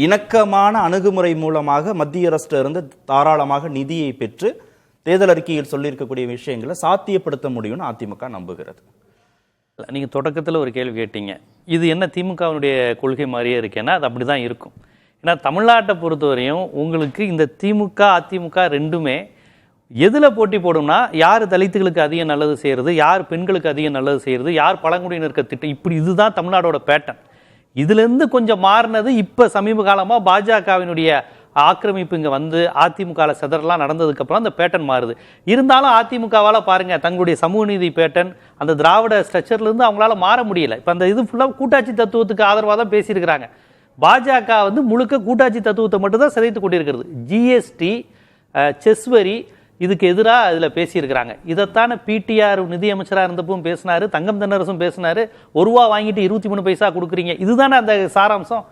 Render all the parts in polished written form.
இணக்கமான அணுகுமுறை மூலமாக மத்திய அரசு இருந்து தாராளமாக நிதியை பெற்று தேர்தல் அறிக்கையில் சொல்லியிருக்கக்கூடிய விஷயங்களை சாத்தியப்படுத்த முடியும்னு அதிமுக நம்புகிறது. நீங்கள் தொடக்கத்தில் ஒரு கேள்வி கேட்டீங்க, இது என்ன திமுகவுடைய கொள்கை மாதிரியே இருக்கேன்னா அது அப்படி தான் இருக்கும். ஏன்னா தமிழ்நாட்டை பொறுத்தவரையும் உங்களுக்கு இந்த திமுக அதிமுக ரெண்டுமே எதில் போட்டி போடும்னா யார் தலித்துகளுக்கு அதிகம் நல்லது செய்கிறது, யார் பெண்களுக்கு அதிகம் நல்லது செய்கிறது, யார் பழங்குடியினருக்கு திட்டம், இப்படி இதுதான் தமிழ்நாடோட பேட்டர்ன். இதுலேருந்து கொஞ்சம் மாறினது இப்போ சமீப காலமாக பாஜகவினுடைய ஆக்கிரமிப்பு இங்கே வந்து அதிமுகவில் செதறலாம் நடந்ததுக்கப்புறம் அந்த பேட்டர்ன் மாறுது. இருந்தாலும் அதிமுகவால் பாருங்கள் தங்களுடைய சமூக நீதி பேட்டர்ன் அந்த திராவிட ஸ்ட்ரக்சர்லேருந்து அவங்களால மாற முடியல. இப்போ அந்த இது ஃபுல்லாக கூட்டாட்சி தத்துவத்துக்கு ஆதரவாக தான் பேசியிருக்கிறாங்க. பாஜக வந்து முழுக்க கூட்டாட்சி தத்துவத்தை மட்டும்தான் சிதைத்து கொண்டிருக்கிறது. ஜிஎஸ்டி, செஸ் வரி இதுக்கு எதிராக இதில் பேசியிருக்கிறாங்க. இதைத்தானே பிடிஆர் நிதியமைச்சராக இருந்தப்பவும் பேசினார், தங்கம் தென்னரசும் பேசினார். ஒரு ரூபா வாங்கிட்டு 23 பைசா கொடுக்குறீங்க, இதுதானே அந்த சாராம்சம்,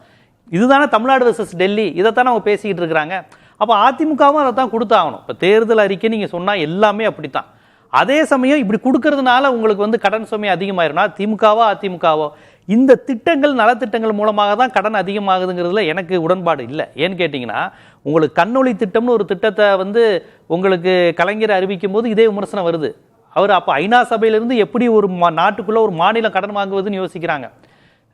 இதுதானே தமிழ்நாடு வெர்சஸ் டெல்லி, இதைத்தானே அவங்க பேசிக்கிட்டு இருக்கிறாங்க. அப்போ அதிமுகவும் அதை தான் கொடுத்தாகணும். இப்போ தேர்தல் அறிக்கை நீங்கள் சொன்னால் எல்லாமே அப்படித்தான். அதே சமயம் இப்படி கொடுக்கறதுனால உங்களுக்கு வந்து கடன் சுமை அதிகமாயிரும்னா திமுகவோ அதிமுகவோ இந்த திட்டங்கள் நலத்திட்டங்கள் மூலமாக தான் கடன் அதிகமாகுதுங்கிறதுல எனக்கு உடன்பாடு இல்லை. ஏன்னு கேட்டிங்கன்னா உங்களுக்கு கண்ணொளி திட்டம்னு ஒரு திட்டத்தை வந்து உங்களுக்கு கலைஞர் அறிவிக்கும் போது இதே விமர்சனம் வருது. அவர் அப்போ ஐநா சபையிலிருந்து எப்படி ஒரு நாட்டுக்குள்ளே ஒரு மாநிலம் கடன் வாங்குவதுன்னு யோசிக்கிறாங்க.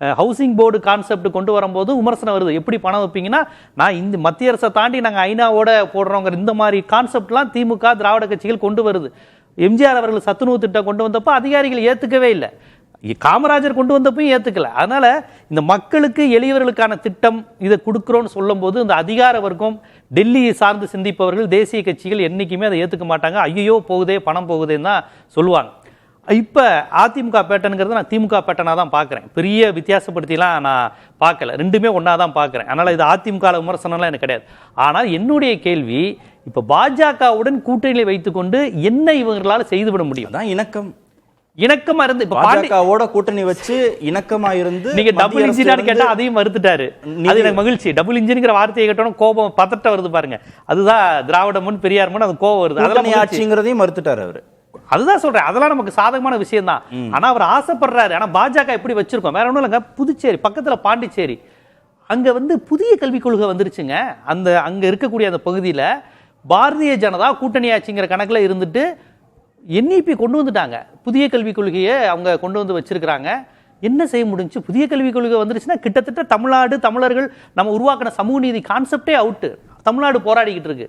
ஹவுசிங் போர்டு கான்செப்ட் கொண்டு வரும்போது விமர்சனம் வருது, எப்படி பணம் வைப்பீங்கன்னா நான் இந்த மத்திய அரசை தாண்டி நாங்கள் ஐநாவோட போடுறோங்கிற இந்த மாதிரி கான்செப்ட்லாம் திமுக திராவிட கட்சிகள் கொண்டு வருது. எம்ஜிஆர் அவர்கள் சத்துணவு திட்டம் கொண்டு வந்தப்போ அதிகாரிகள் ஏற்றுக்கவே இல்லை, காமராஜர் கொண்டு வந்தப்பையும் ஏற்றுக்கல. அதனால் இந்த மக்களுக்கு எளியவர்களுக்கான திட்டம் இதை கொடுக்குறோன்னு சொல்லும் போது இந்த அதிகார வர்க்கம் டெல்லியை சார்ந்து சிந்திப்பவர்கள் தேசிய கட்சிகள் என்றைக்குமே அதை ஏற்றுக்க மாட்டாங்க. ஐயோ போகுதே பணம் போகுதேன்னு தான் சொல்லுவாங்க. இப்போ அதிமுக பேட்டனுங்கிறது நான் திமுக பேட்டனாக தான் பார்க்குறேன், பெரிய வித்தியாசப்படுத்திலாம் நான் பார்க்கல, ரெண்டுமே ஒன்றா தான் பார்க்குறேன். அதனால் இது அதிமுக விமர்சனம்லாம் எனக்கு கிடையாது. ஆனால் என்னுடைய கேள்வி, இப்போ பாஜகவுடன் கூட்டணியை வைத்துக்கொண்டு என்ன இவங்களால செய்துவிட முடியும்? தான் இணக்கமா இருந்து இப்ப பாஜகவோட கூட்டணி வச்சு இணக்கமா இருந்து நீங்க டபுள் இன்ஜின் கேட்டா அதையும் மறுத்துட்டாரு. அது எனக்கு மகிழ்ச்சி. டபுள் இன்ஜின்ங்கிற வார்த்தையை கேட்டோம் கோபம் பதட்ட வருது பாருங்க, அதுதான் திராவிட முன் பெரியார் முன் அது கோபம் வருது. அதெல்லாம் ஆட்சிங்கிறதையும் மறுத்துட்டாரு அவரு. அதுதான் சொல்றேன், அதெல்லாம் நமக்கு சாதகமான விஷயம் தான். ஆனா அவர் ஆசைப்படுறாரு. ஆனா பாஜக எப்படி வச்சிருக்கோம் வேற ஒன்றும் இல்லைங்க. புதுச்சேரி பக்கத்துல பாண்டிச்சேரி, அங்க வந்து புதிய கல்விக் கொள்கை வந்துருச்சுங்க. அந்த அங்க இருக்கக்கூடிய அந்த பகுதியில பாரதிய ஜனதா கூட்டணி ஆட்சிங்கிற கணக்குல இருந்துட்டு என்இபி கொண்டு வந்துட்டாங்க. புதிய கல்விக் கொள்கையை அவங்க கொண்டு வந்து வச்சிருக்கிறாங்க. என்ன செய்ய முடிஞ்சு? புதிய கல்விக் கொள்கை வந்துருச்சுன்னா கிட்டத்தட்ட தமிழ்நாடு தமிழர்கள் நம்ம உருவாக்கின சமூக நீதி கான்செப்டே அவுட்டு. தமிழ்நாடு போராடிக்கிட்டு இருக்கு.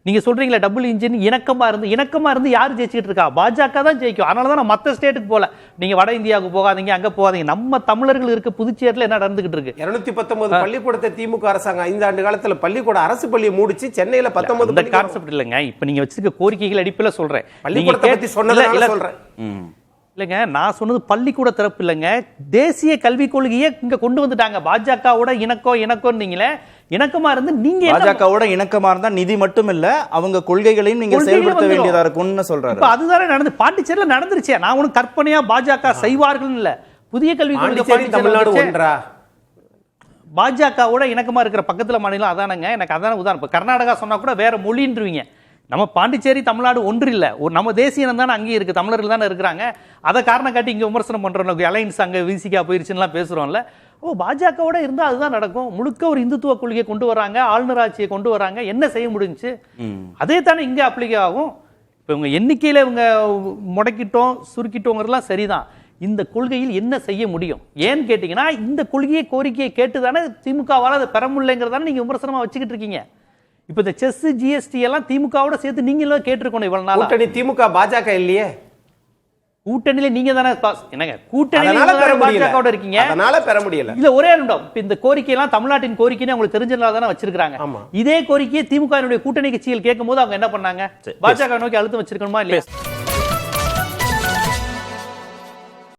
நீங்க சொல்றீங்களா டபுள் இன்ஜின் இணக்கமா இருந்து யாரு ஜெயிச்சுக்கிட்டு இருக்கா? பாஜக தான் ஜெயிக்கும். அதனால தான் நான் மற்ற ஸ்டேட்டுக்கு போல, நீங்க வட இந்தியாவுக்கு போகாதீங்க, அங்க போகாதீங்க. நம்ம தமிழர்கள் இருக்க புதுச்சேரியில் என்ன நடந்துகிட்டு இருக்கு? 219 பள்ளிக்கூடத்தை திமுக அரசாங்கம் 5 ஆண்டு காலத்துல பள்ளிக்கூட அரசு பள்ளியை மூடிச்சு. சென்னையில 19 கான்செப்ட் இல்லைங்க. இப்ப நீங்க வச்சிருக்க கோரிக்கைகள் அடிப்பில் சொல்றேன், பள்ளிக்கூடத்தை பத்தி சொன்னதால சொல்றேன். இல்லைங்க, நான் சொன்னது பள்ளிக்கூட திறப்பு இல்லைங்க, தேசிய கல்விக் கொள்கையை இங்க கொண்டு வந்துட்டாங்க. பாஜகவோட இணக்கம் நீங்களே இணக்கமா இருந்து நீங்க பாஜகவோட இணக்கமா இருந்தா நிதி மட்டும் இல்ல அவங்க கொள்கைகளையும் நீங்க செயல்படுத்த வேண்டியதா இருக்கும்னு சொல்றாரு. இப்ப அதுதானே நடந்து பாண்டிச்சேரியில நடந்துருச்சே. நான் ஒன்னும் கற்பனையா பாஜக செய்வார்கள் இல்ல. புதிய கல்விக் கொள்கை தமிழ்நாடு ஒன்றா பாஜகவோட இணக்கமா இருக்கிற பக்கத்துல மாநிலம் அதானங்க. எனக்கு அதான உதாரணம். கர்நாடகா சொன்னா கூட வேற மொழின்றுவீங்க. நம்ம பாண்டிச்சேரி தமிழ்நாடு ஒன்று இல்லை, ஒரு நம்ம தேசிய இனம் தானே அங்கேயும் இருக்குது, தமிழர்கள் தானே இருக்கிறாங்க. அதை காரணம் காட்டி இங்கே விமர்சனம் பண்ணுறோம், அலைன்ஸ் அங்கே விசிகா போயிருச்சுன்னா பேசுகிறோம்ல. பாஜகவோட இருந்தால் அதுதான் நடக்கும். முழுக்க ஒரு இந்துத்துவ கொள்கையை கொண்டு வராங்க, ஆளுநர் ஆட்சியை கொண்டு வராங்க. என்ன செய்ய முடிஞ்சுச்சு? அதே தானே இங்கே அப்ளிகே ஆகும். இப்போ இவங்க எண்ணிக்கையில் இவங்க முடக்கிட்டோம் சுருக்கிட்டோங்கிறதுலாம் சரிதான். இந்த கொள்கையில் என்ன செய்ய முடியும் ஏன்னு கேட்டிங்கன்னா இந்த கொள்கையை கோரிக்கையை கேட்டு தானே திமுகவால் அதை பெற முடியலைங்கிறதானே நீங்கள் விமர்சனமாக வச்சுக்கிட்டு இருக்கீங்க. இப்ப இந்த செஸ் ஜிஎஸ்டி எல்லாம் திமுகவோட சேர்த்து நீங்க எல்லாம் கேட்டிருக்கணும் இவ்வளவு நாள். கூட்டணி திமுக பாஜக இல்லையே, கூட்டணியில நீங்க தானே என்னங்க கூட்டணியில பாஜகவோட இருக்கீங்க, அதனால பெற முடியல. இல்ல ஒரே நிமிடம், இந்த கோரிக்கை எல்லாம் தமிழ்நாட்டின் கோரிக்கைன்னு உங்களுக்கு தெரிஞ்சனால தானே வச்சிருக்காங்க. இதே கோரிக்கையை திமுக கூட்டணி கட்சிகள் கேட்கும் போது அவங்க என்ன பண்ணாங்க? பாஜக நோக்கி அழுத்தம் வச்சிருக்கணுமா இல்லையா?